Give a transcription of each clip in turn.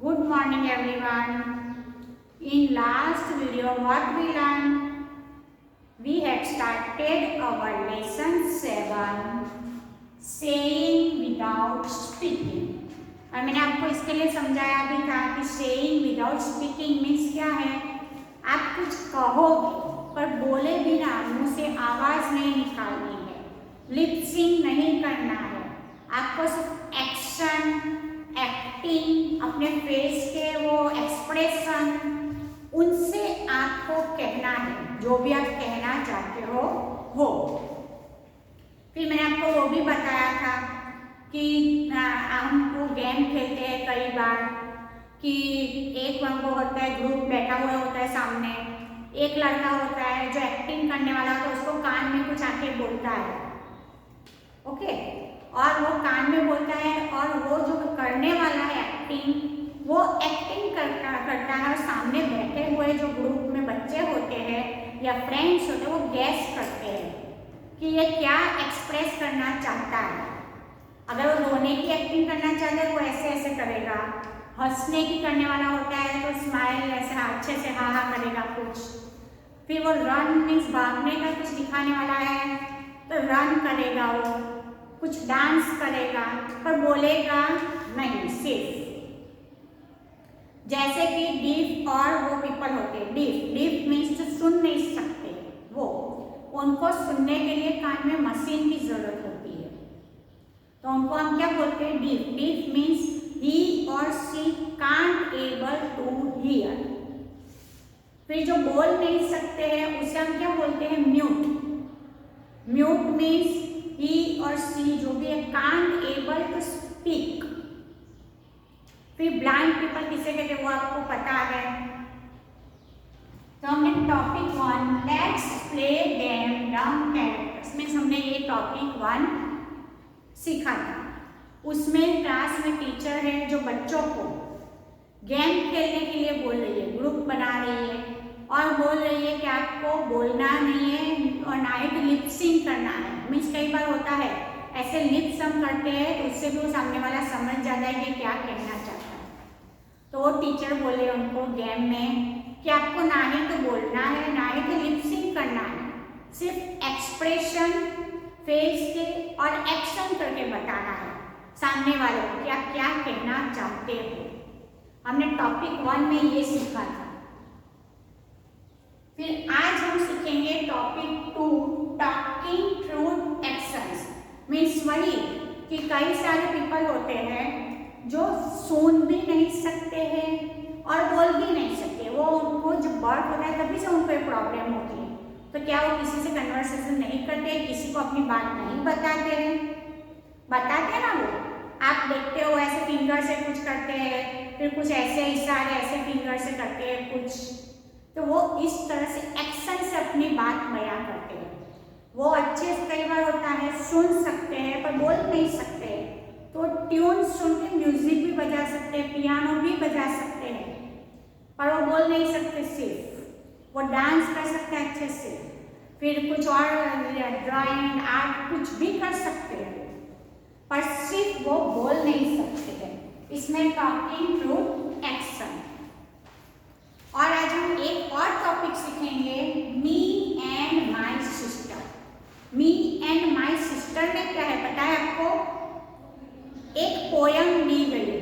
Good morning everyone. In last video what we learned? We had started our lesson 7 saying without speaking. और मैंने आपको इसके लिए समझाया भी था कि saying without speaking means क्या है। आप कुछ कहोगे पर बोले बिना मुंह से आवाज नहीं निकालनी है, लिप सिंक नहीं करना है। आपको सिर्फ एक्शन, एक्टिंग, अपने फेस के वो एक्सप्रेशन, उनसे आपको कहना है जो भी आप कहना चाहते हो। फिर मैंने आपको वो भी बताया था कि हम गेम खेलते हैं कई बार कि एक वो होता है, ग्रुप बैठा हुआ होता है, सामने एक लड़का होता है जो एक्टिंग करने वाला होता है, उसको कान में कुछ आके बोलता है, ओके, और वो कान में बोलता है और वो जो करने वाला है एक्टिंग, वो एक्टिंग करता है और सामने बैठे हुए जो ग्रुप में बच्चे होते हैं या फ्रेंड्स होते हैं वो गैस करते हैं कि ये क्या एक्सप्रेस करना चाहता है। अगर वो रोने की एक्टिंग करना चाहता है वो ऐसे ऐसे करेगा, हंसने की करने वाला होता है तो स्माइल ऐसे अच्छे से हा हा करेगा कुछ। फिर वो रन मीन्स भागने का कुछ दिखाने वाला है तो रन करेगा, वो कुछ डांस करेगा पर बोलेगा नहीं सिर्फ। जैसे कि डीफ और वो पीपल होते हैं, डीफ मीन्स जो सुन नहीं सकते, वो उनको सुनने के लिए कान में मशीन की जरूरत होती है, तो उनको हम क्या बोलते हैं, डीफ मीन्स ही और सी कांट एबल टू हियर। फिर जो बोल नहीं सकते हैं उसे हम क्या बोलते हैं, म्यूट मीन्स ही और सी जो भी है कांट एबल टू स्पीक। फिर ब्लाइंड पीपल किसे कहते हैं वो आपको पता है। तो हमने टॉपिक 1 लेट्स प्ले गेम डम कैरेक्टर्स में हमने ये टॉपिक 1 सीखा था। उसमें क्लास में टीचर है जो बच्चों को गेम खेलने के लिए बोल रही है, ग्रुप बना रही है और बोल रही है कि आपको बोलना नहीं है और ना ही लिप सिंक करना है। मीन्स कई बार होता है ऐसे लिप सम करते हैं तो उससे भी वो सामने वाला समझ जाता है कि क्या कहना चाहता है। तो वो टीचर बोले उनको गेम में कि आपको ना ही तो बोलना है ना ही तो लिप सिंक करना है, सिर्फ एक्सप्रेशन फेस के और एक्शन करके बताना है सामने वाले को कि आप क्या कहना चाहते हो। हमने टॉपिक 1 में ये सीखा था। फिर आज हम सीखेंगे topic 2 talking through actions. Means वही कि कई सारे पीपल होते हैं जो सुन भी नहीं सकते हैं और बोल भी नहीं सकते। वो उनको जब बर्थ होता है तभी से उनको एक प्रॉब्लम होती है, तो क्या वो किसी से कन्वर्सेशन नहीं करते, किसी को अपनी बात नहीं बताते हैं। बताते हैं ना, वो आप देखते हो ऐसे फिंगर से कुछ करते हैं, फिर कुछ ऐसे इशारे ऐसे फिंगर से करते हैं कुछ, तो वो इस तरह से एक्शन से अपनी बात बयां करते हैं। वो अच्छे से कई बार होता है सुन सकते हैं पर बोल नहीं सकते, तो ट्यून सुन के म्यूजिक भी बजा सकते हैं, पियानो भी बजा सकते हैं, पर वो बोल नहीं सकते। सिर्फ वो डांस कर सकते हैं अच्छे से, फिर कुछ और ड्राइंग आर्ट कुछ भी कर सकते हैं, पर सिर्फ वो बोल नहीं सकते हैं। इसमें टॉकिंग थ्रू एक्शन। और आज हम एक और टॉपिक सीखेंगे, me and my sister. Me and my sister में क्या है पता है आपको, एक पोयम दी गई है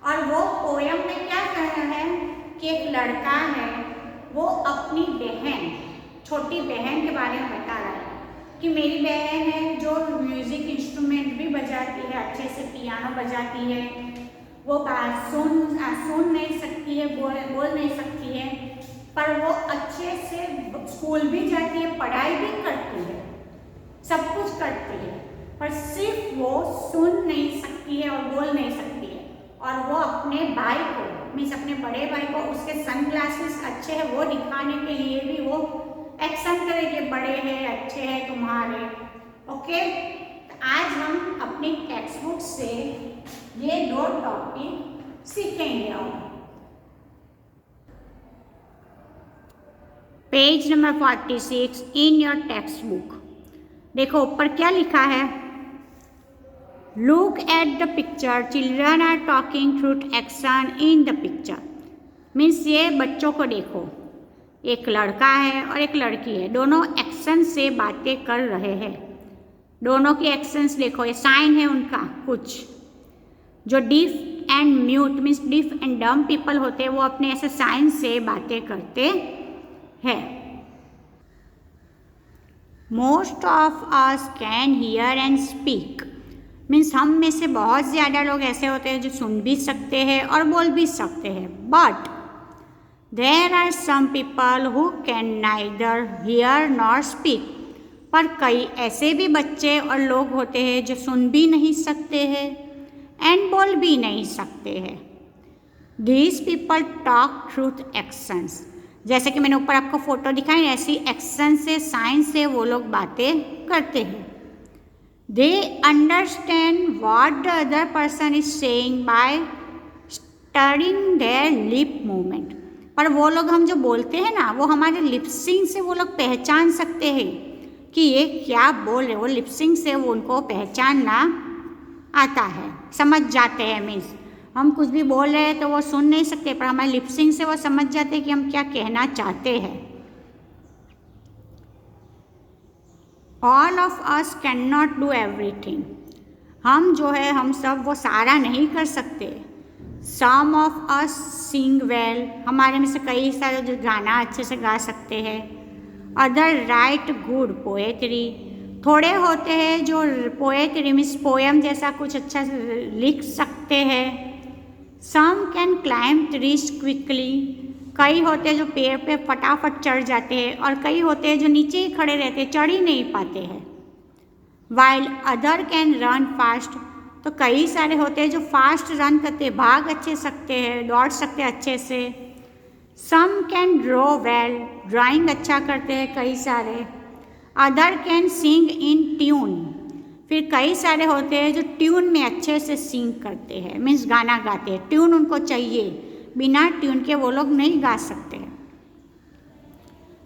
और वो पोयम में क्या कहना है कि एक लड़का है वो अपनी बहन, छोटी बहन के बारे में बता रहा है कि मेरी बहन है जो म्यूजिक इंस्ट्रूमेंट भी बजाती है, अच्छे से पियानो बजाती है, वो सुन नहीं सकती है, बोल नहीं सकती है, पर वो अच्छे से स्कूल भी जाती है, पढ़ाई भी करती है, सब कुछ करती है, पर सिर्फ वो सुन नहीं सकती है और बोल नहीं सकती है। और वो अपने भाई को मीन्स अपने बड़े भाई को उसके सन ग्लासेस अच्छे हैं वो दिखाने के लिए भी वो एक्शन करेंगे, बड़े हैं अच्छे हैं तुम्हारे, ओके। तो आज हम अपनी टेक्स्ट बुक से ये 2 टॉपिक सीखेंगे। और page number 46 in your text book, देखो ऊपर क्या लिखा है, look at the picture, children are talking through action in the picture. Means ये बच्चों को देखो, एक लड़का है और एक लड़की है, दोनों एक्शन से बातें कर रहे हैं। दोनों की एक्शंस देखो, ये साइन है उनका कुछ। जो deaf and mute means deaf and dumb people होते हैं वो अपने ऐसे साइन से बातें करते हैं। Most of us can hear and speak means हम में से बहुत ज़्यादा लोग ऐसे होते हैं जो सुन भी सकते हैं और बोल भी सकते हैं। But there are some people who can neither hear nor speak, पर कई ऐसे भी बच्चे और लोग होते हैं जो सुन भी नहीं सकते हैं एंड बोल भी नहीं सकते हैं। These people talk through actions, जैसे कि मैंने ऊपर आपको फोटो दिखाई, ऐसी एक्शन से साइन से वो लोग बातें करते हैं। They understand what the other person is saying by studying there lip movement, पर वो लोग हम जो बोलते हैं ना वो हमारे लिपसिंग से वो लोग पहचान सकते हैं कि ये क्या बोल रहे। वो लिपसिंग से वो उनको पहचानना आता है, समझ जाते हैं। मीन्स हम कुछ भी बोल रहे हैं तो वो सुन नहीं सकते, पर हमारे लिपसिंग से वो समझ जाते हैं कि हम क्या कहना चाहते हैं। All of us can not do everything, हम जो है हम सब वो सारा नहीं कर सकते। सम ऑफ अस सिंग वेल, हमारे में से कई सारे जो गाना अच्छे से गा सकते हैं। अदर राइट गुड पोएट्री, थोड़े होते हैं जो पोएट्री मीन्स पोएम जैसा कुछ अच्छा लिख सकते हैं। Some can climb trees quickly, कई होते हैं जो पेड़ पे फटाफट चढ़ जाते हैं और कई होते हैं जो नीचे ही खड़े रहते हैं, चढ़ ही नहीं पाते हैं। While other can run fast, तो कई सारे होते हैं जो फास्ट रन करते हैं, भाग अच्छे सकते हैं, दौड़ सकते हैं अच्छे से। Some can draw well, drawing अच्छा करते हैं कई सारे। Other can sing in tune, फिर कई सारे होते हैं जो ट्यून में अच्छे से सिंग करते हैं, मीन्स गाना गाते हैं। ट्यून उनको चाहिए, बिना ट्यून के वो लोग नहीं गा सकते।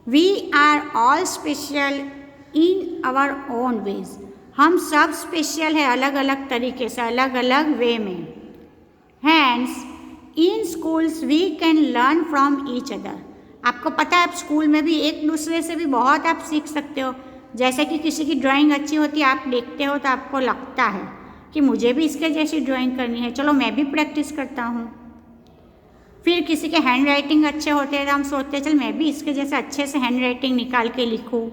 We are all special in our own ways, हम सब स्पेशल है अलग अलग तरीके से, अलग अलग वे में। Hence in schools we can learn from each other, आपको पता है आप स्कूल में भी एक दूसरे से भी बहुत आप सीख सकते हो। जैसे कि किसी की ड्राइंग अच्छी होती है, आप देखते हो तो आपको लगता है कि मुझे भी इसके जैसी ड्राइंग करनी है, चलो मैं भी प्रैक्टिस करता हूँ। फिर किसी के हैंड राइटिंग अच्छे होते हैं तो हम सोचते हैं चल मैं भी इसके जैसे अच्छे से हैंड राइटिंग निकाल के लिखूँ।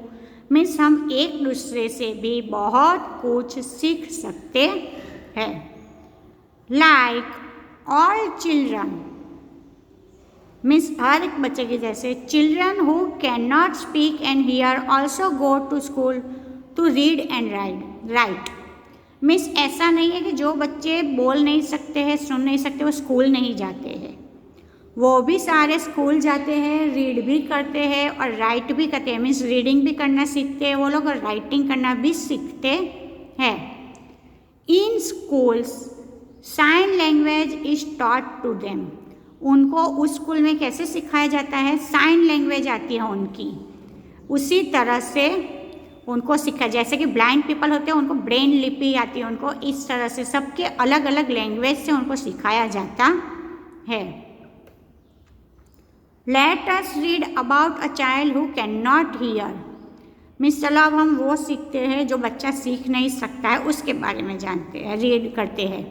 मीन्स हम एक दूसरे से भी बहुत कुछ सीख सकते हैं। लाइक ऑल चिल्ड्रन, मीन्स हर एक बच्चे के जैसे। Children who can not speak and hear also go to school to read and write, means ऐसा नहीं है कि जो बच्चे बोल नहीं सकते हैं, सुन नहीं सकते, वो स्कूल नहीं जाते हैं। वो भी सारे स्कूल जाते हैं, रीड भी करते हैं और राइट भी करते हैं, मीन्स रीडिंग भी करना सीखते हैं वो लोग और राइटिंग करना भी सीखते हैं। In schools sign language is taught to them, उनको उस स्कूल में कैसे सिखाया जाता है, साइन लैंग्वेज आती है उनकी, उसी तरह से उनको सिखा। जैसे कि ब्लाइंड पीपल होते हैं उनको ब्रेन लिपि आती है, उनको इस तरह से सबके अलग अलग लैंग्वेज से उनको सिखाया जाता है। Let us read about a child who can not here, means चलो अब हम वो सीखते हैं जो बच्चा सीख नहीं सकता है, उसके बारे में जानते हैं, रीड करते हैं।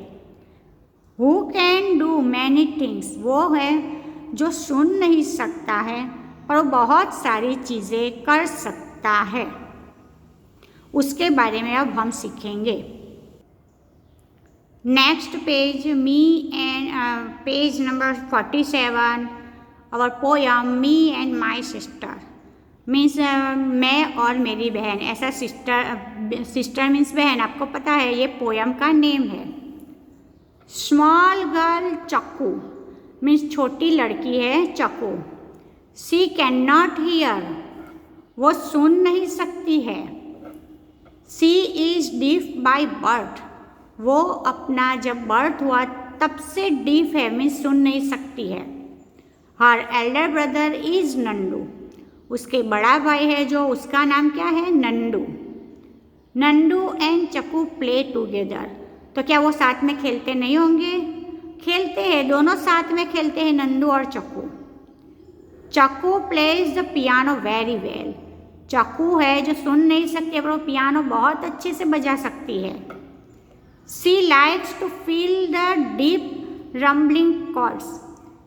Who can do many things, वो है जो सुन नहीं सकता है पर वो बहुत सारी चीज़ें कर सकता है, उसके बारे में अब हम सीखेंगे। Next page me and page number 47, our poem me and my sister, means मैं और मेरी बहन। ऐसा सिस्टर मीन्स बहन, आपको पता है ये पोयम का नेम है। स्मॉल गर्ल चक्कू, मीन्स छोटी लड़की है चक्कू। सी कैन नॉट हियर, वो सुन नहीं सकती है। सी इज डीफ बाय बर्थ, वो अपना जब बर्थ हुआ तब से डीफ है, मीन्स सुन नहीं सकती है। हर एल्डर ब्रदर इज नंदू, उसके बड़ा भाई है जो, उसका नाम क्या है, नंदू। नंदू एंड चक्कू प्ले टुगेदर, तो क्या वो साथ में खेलते नहीं होंगे? खेलते हैं, दोनों साथ में खेलते हैं, नंदू और चक्कू। चक्कू plays the piano very well. चक्कू है जो सुन नहीं सकती पर वो पियानो बहुत अच्छे से बजा सकती है। She likes to feel the deep rumbling chords,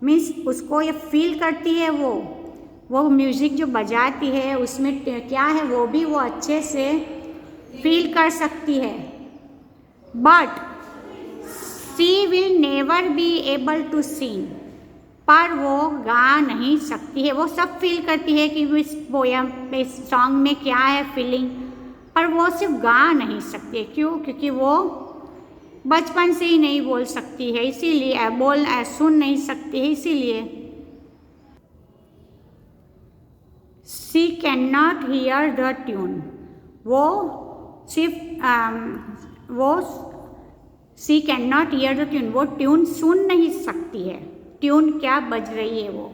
means उसको ये फील करती है, वो म्यूज़िक जो बजाती है उसमें क्या है वो भी वो अच्छे से फील कर सकती है। But she will never be able to sing, पर वो गा नहीं सकती है। वो सब फील करती है कि इस पोयम इस सॉन्ग में क्या है फीलिंग, पर वो सिर्फ गा नहीं सकती है। क्यों? क्योंकि वो बचपन से ही नहीं बोल सकती है, इसीलिए सुन नहीं सकती है, इसीलिए। She can not hear the tune, she can not hear the tune, वो ट्यून सुन नहीं सकती है, ट्यून क्या बज रही है वो।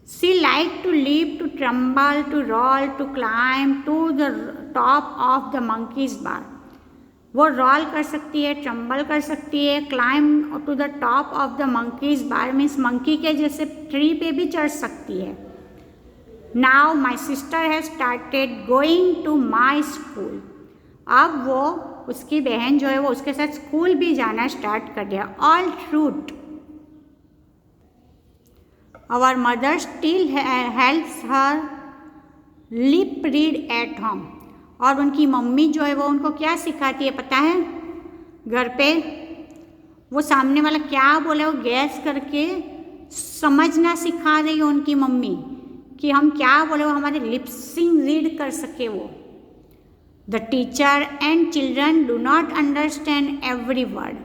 She like to leap, to tumble, to roll, to climb to the top of the monkey's bar, वो रोल कर सकती है, ट्रम्बल कर सकती है, climb to the top of the monkey's bar, means monkey के जैसे ट्री पे भी चढ़ सकती है। Now my sister has started going to my school, अब वो उसकी बहन जो है वो उसके साथ स्कूल भी जाना स्टार्ट कर दिया। Although, our mother still helps her lip read at home, और उनकी मम्मी जो है वो उनको क्या सिखाती है पता है? घर पे वो सामने वाला क्या बोले वो गैस करके समझना सिखा रही है उनकी मम्मी, कि हम क्या बोले वो हमारे लिप्सिंग रीड कर सके वो। The teacher and children do not understand every word,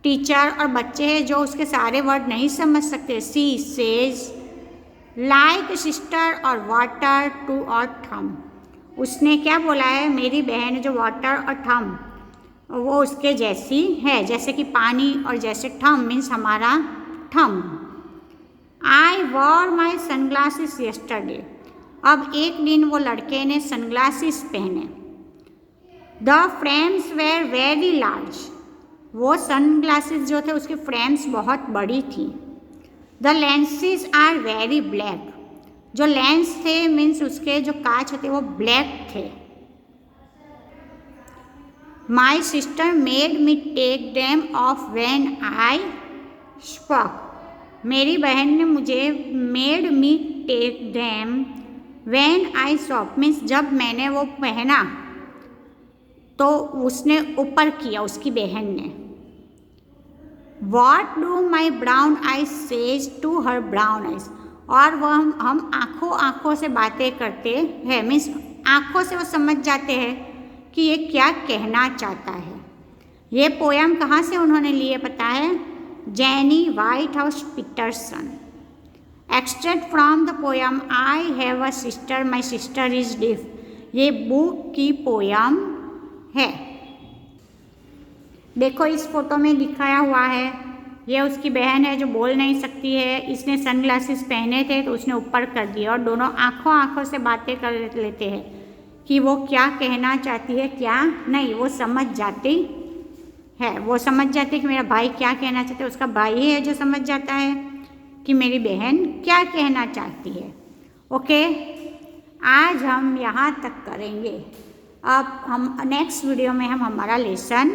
teacher और बच्चे हैं जो उसके सारे वर्ड नहीं समझ सकते। सी सेज लाइक सिस्टर और वाटर टू और थम, उसने क्या बोला है? मेरी बहन जो वाटर और थम वो उसके जैसी है, जैसे कि पानी और जैसे थम मीन्स हमारा thumb. I wore my sunglasses yesterday, अब एक दिन वो लड़के ने सनग्लासेस पहने। The frames were very large, वो सनग्लासेस जो थे उसकी फ्रेम्स बहुत बड़ी थी। The lenses are very black, जो लेंस थे मीन्स उसके जो कांच होते वो ब्लैक थे। My sister made me take them off when I spoke, मेरी बहन ने मुझे made me take them when I spoke, means जब मैंने वो पहना तो उसने ऊपर किया, उसकी बहन ने। What do my brown eyes says to her brown eyes, और वह हम आँखों से बातें करते हैं, मीन्स आँखों से वो समझ जाते हैं कि ये क्या कहना चाहता है। ये पोयम कहाँ से उन्होंने लिए पता है? Jenny Whitehouse Peterson. Extract from the poem I have a sister my sister is deaf, ये बुक की पोयम है। देखो इस फोटो में दिखाया हुआ है, ये उसकी बहन है जो बोल नहीं सकती है, इसने सनग्लासेस पहने थे तो उसने ऊपर कर दिया, और दोनों आँखों से बातें कर लेते हैं कि वो क्या कहना चाहती है क्या नहीं, वो समझ जाती है, वो समझ जाती है कि मेरा भाई क्या कहना चाहता है, उसका भाई है जो समझ जाता है कि मेरी बहन क्या कहना चाहती है। ओके, आज हम यहाँ तक करेंगे, अब हम नेक्स्ट वीडियो में हम हमारा लेसन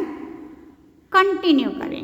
कंटिन्यू करेंगे।